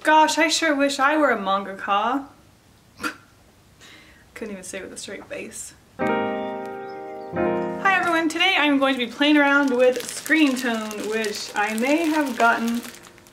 Gosh, I sure wish I were a mangaka. Couldn't even say it with a straight face. Hi everyone, today I'm going to be playing around with Screentone, which I may have gotten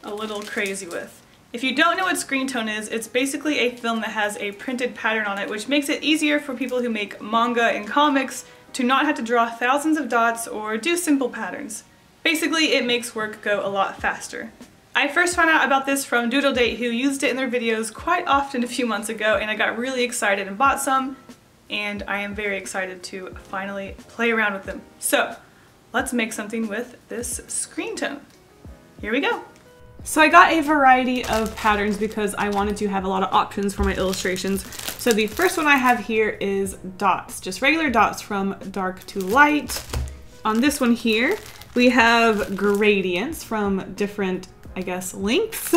a little crazy with. If you don't know what Screentone is, it's basically a film that has a printed pattern on it, which makes it easier for people who make manga and comics to not have to draw thousands of dots or do simple patterns. Basically, it makes work go a lot faster. I first found out about this from Doodle Date, who used it in their videos quite often a few months ago, and I got really excited and bought some, and I am very excited to finally play around with them. So, let's make something with this Screentone. Here we go. So I got a variety of patterns because I wanted to have a lot of options for my illustrations. So the first one I have here is dots, just regular dots from dark to light. On this one here, we have gradients from different, I guess, lengths.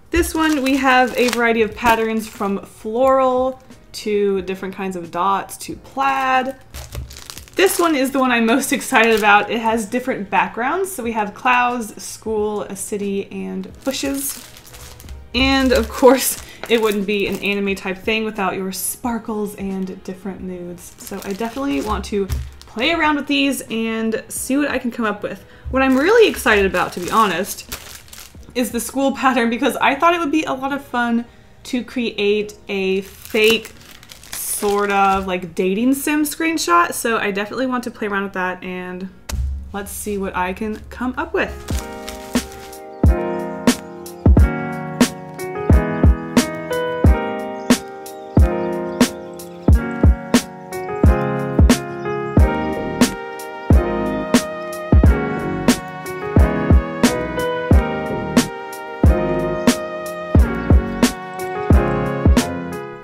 This one we have a variety of patterns from floral to different kinds of dots to plaid. This one is the one I'm most excited about. It has different backgrounds. So we have clouds, school, a city, and bushes. And of course, it wouldn't be an anime type thing without your sparkles and different moods. So I definitely want to play around with these and see what I can come up with. What I'm really excited about, to be honest, is the school pattern, because I thought it would be a lot of fun to create a fake sort of like dating sim screenshot. So I definitely want to play around with that, and let's see what I can come up with.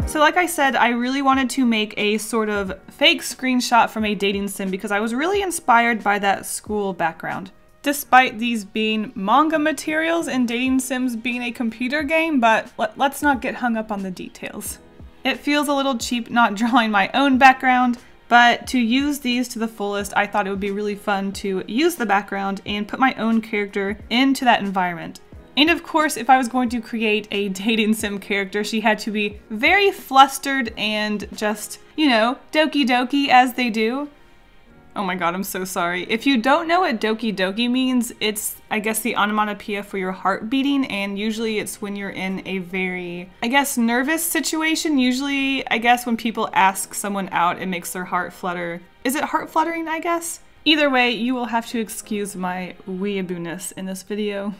So like I said, I really wanted to make a sort of fake screenshot from a dating sim because I was really inspired by that school background. Despite these being manga materials and dating sims being a computer game, but let's not get hung up on the details. It feels a little cheap not drawing my own background, but to use these to the fullest, I thought it would be really fun to use the background and put my own character into that environment. And of course, if I was going to create a dating sim character, she had to be very flustered and just, you know, doki doki as they do. Oh my god, I'm so sorry. If you don't know what doki doki means, it's, I guess, the onomatopoeia for your heart beating, and usually it's when you're in a very, I guess, nervous situation. Usually, I guess, when people ask someone out, it makes their heart flutter. Is it heart fluttering, I guess? Either way, you will have to excuse my weeaboo-ness in this video.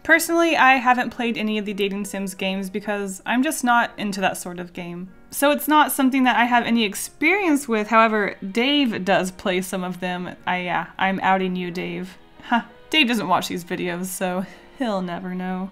Personally, I haven't played any of the dating sims games because I'm just not into that sort of game. So it's not something that I have any experience with. However, Dave does play some of them. I'm outing you, Dave. Huh, Dave doesn't watch these videos, so he'll never know.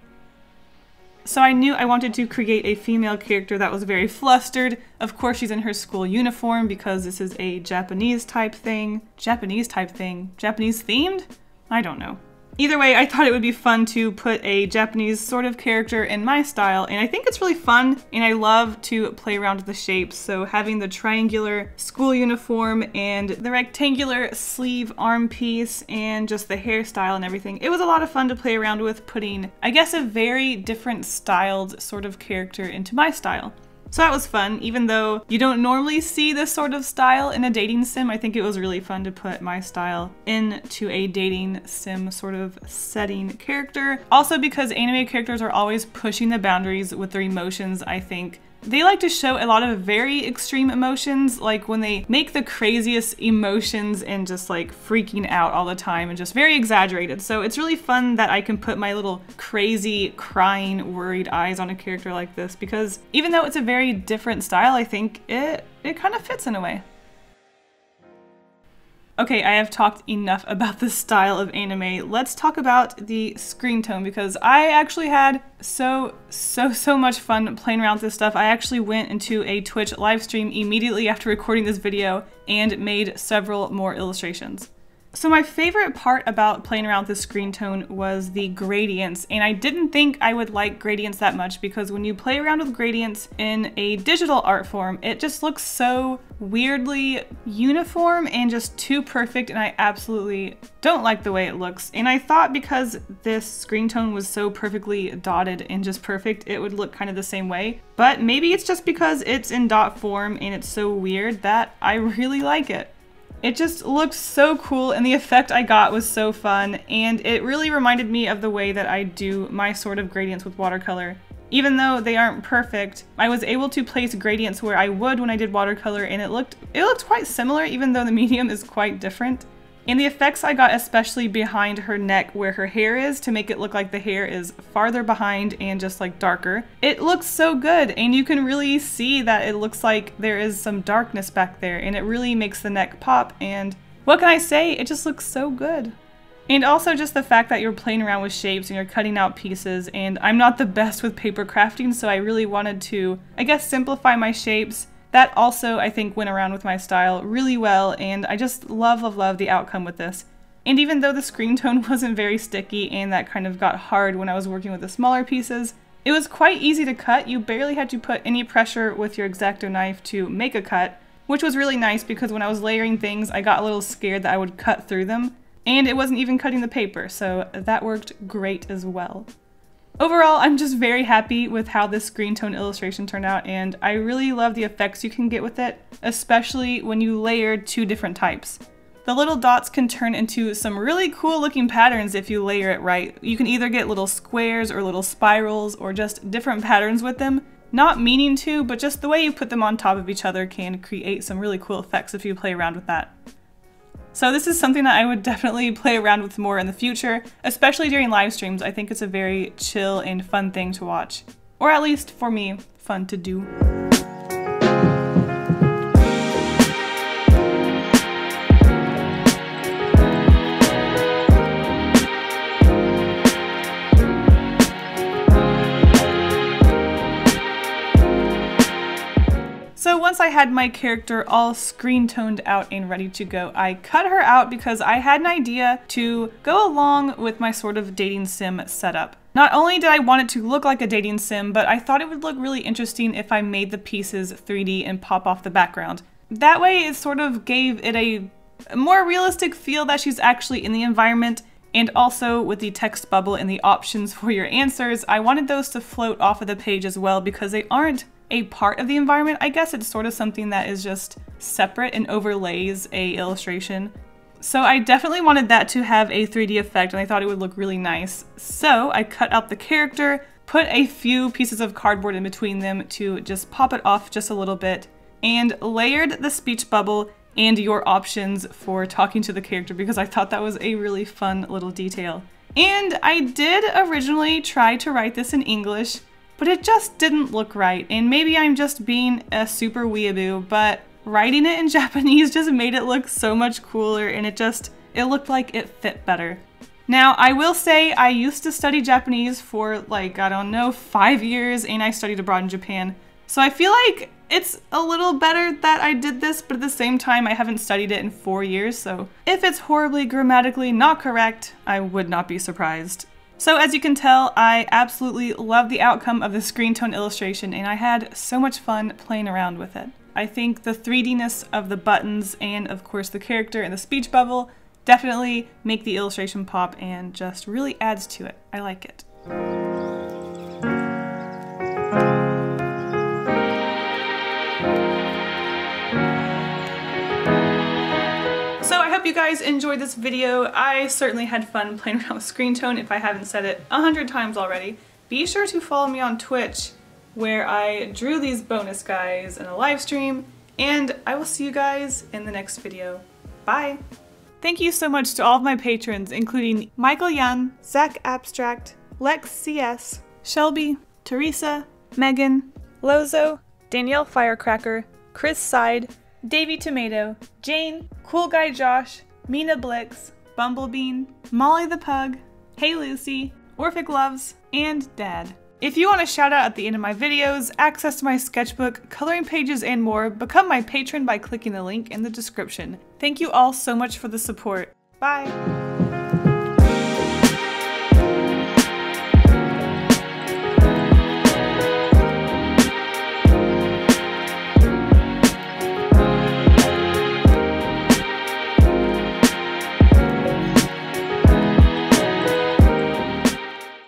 So I knew I wanted to create a female character that was very flustered. Of course, she's in her school uniform because this is a Japanese type thing. Japanese type thing? Japanese themed? I don't know. Either way, I thought it would be fun to put a Japanese sort of character in my style, and I think it's really fun, and I love to play around with the shapes. So having the triangular school uniform and the rectangular sleeve arm piece and just the hairstyle and everything, it was a lot of fun to play around with, putting, I guess, a very different styled sort of character into my style. So that was fun. Even though you don't normally see this sort of style in a dating sim, I think it was really fun to put my style into a dating sim sort of setting character. Also, because anime characters are always pushing the boundaries with their emotions, I think they like to show a lot of very extreme emotions, like when they make the craziest emotions and just like freaking out all the time and just very exaggerated. So it's really fun that I can put my little crazy, crying, worried eyes on a character like this, because even though it's a very different style, I think it kind of fits in a way. Okay, I have talked enough about the style of anime. Let's talk about the Screentone, because I actually had so much fun playing around with this stuff. I actually went into a Twitch live stream immediately after recording this video and made several more illustrations. So my favorite part about playing around with the screen tone was the gradients, and I didn't think I would like gradients that much because when you play around with gradients in a digital art form, it just looks so weirdly uniform and just too perfect, and I absolutely don't like the way it looks. And I thought because this screen tone was so perfectly dotted and just perfect, it would look kind of the same way. But maybe it's just because it's in dot form and it's so weird that I really like it. It just looks so cool, and the effect I got was so fun, and it really reminded me of the way that I do my sort of gradients with watercolor. Even though they aren't perfect, I was able to place gradients where I would when I did watercolor, and it looked quite similar even though the medium is quite different. And the effects I got especially behind her neck where her hair is to make it look like the hair is farther behind and just like darker. It looks so good, and you can really see that it looks like there is some darkness back there, and it really makes the neck pop, and what can I say? It just looks so good. And also just the fact that you're playing around with shapes and you're cutting out pieces, and I'm not the best with paper crafting, so I really wanted to, I guess, simplify my shapes. That also, I think, went around with my style really well, and I just love the outcome with this. And even though the screen tone wasn't very sticky and that kind of got hard when I was working with the smaller pieces, it was quite easy to cut. You barely had to put any pressure with your X-Acto knife to make a cut, which was really nice because when I was layering things, I got a little scared that I would cut through them, and it wasn't even cutting the paper, so that worked great as well. Overall, I'm just very happy with how this screen tone illustration turned out, and I really love the effects you can get with it, especially when you layer two different types. The little dots can turn into some really cool looking patterns if you layer it right. You can either get little squares or little spirals or just different patterns with them. Not meaning to, but just the way you put them on top of each other can create some really cool effects if you play around with that. So this is something that I would definitely play around with more in the future, especially during live streams. I think it's a very chill and fun thing to watch. Or at least, for me, fun to do. So once I had my character all screen toned out and ready to go, I cut her out because I had an idea to go along with my sort of dating sim setup. Not only did I want it to look like a dating sim, but I thought it would look really interesting if I made the pieces 3D and pop off the background. That way it sort of gave it a more realistic feel that she's actually in the environment, and also with the text bubble and the options for your answers, I wanted those to float off of the page as well because they aren't a part of the environment. I guess it's sort of something that is just separate and overlays a illustration. So I definitely wanted that to have a 3D effect, and I thought it would look really nice. So I cut out the character, put a few pieces of cardboard in between them to just pop it off just a little bit, and layered the speech bubble and your options for talking to the character because I thought that was a really fun little detail. And I did originally try to write this in English, but it just didn't look right, and maybe I'm just being a super weeaboo, but writing it in Japanese just made it look so much cooler, and it looked like it fit better. Now, I will say I used to study Japanese for like, I don't know, 5 years, and I studied abroad in Japan. So I feel like it's a little better that I did this, but at the same time, I haven't studied it in 4 years, so if it's horribly grammatically not correct, I would not be surprised. So as you can tell, I absolutely love the outcome of the screen tone illustration, and I had so much fun playing around with it. I think the 3D-ness of the buttons and of course the character and the speech bubble definitely make the illustration pop and just really adds to it. I like it. So I hope you guys enjoyed this video. I certainly had fun playing around with screen tone if I haven't said it 100 times already. Be sure to follow me on Twitch where I drew these bonus guys in a live stream, and I will see you guys in the next video. Bye! Thank you so much to all of my patrons, including Michael Yan, Zach Abstract, Lex CS, Shelby, Teresa, Megan, Lozo, Danielle Firecracker, Chris Side, Davey Tomato, Jane, Cool Guy Josh, Mina Blix, Bumblebean, Molly the Pug, Hey Lucy, Orphic Loves, and Dad. If you want a shout out at the end of my videos, access to my sketchbook, coloring pages, and more, become my patron by clicking the link in the description. Thank you all so much for the support. Bye!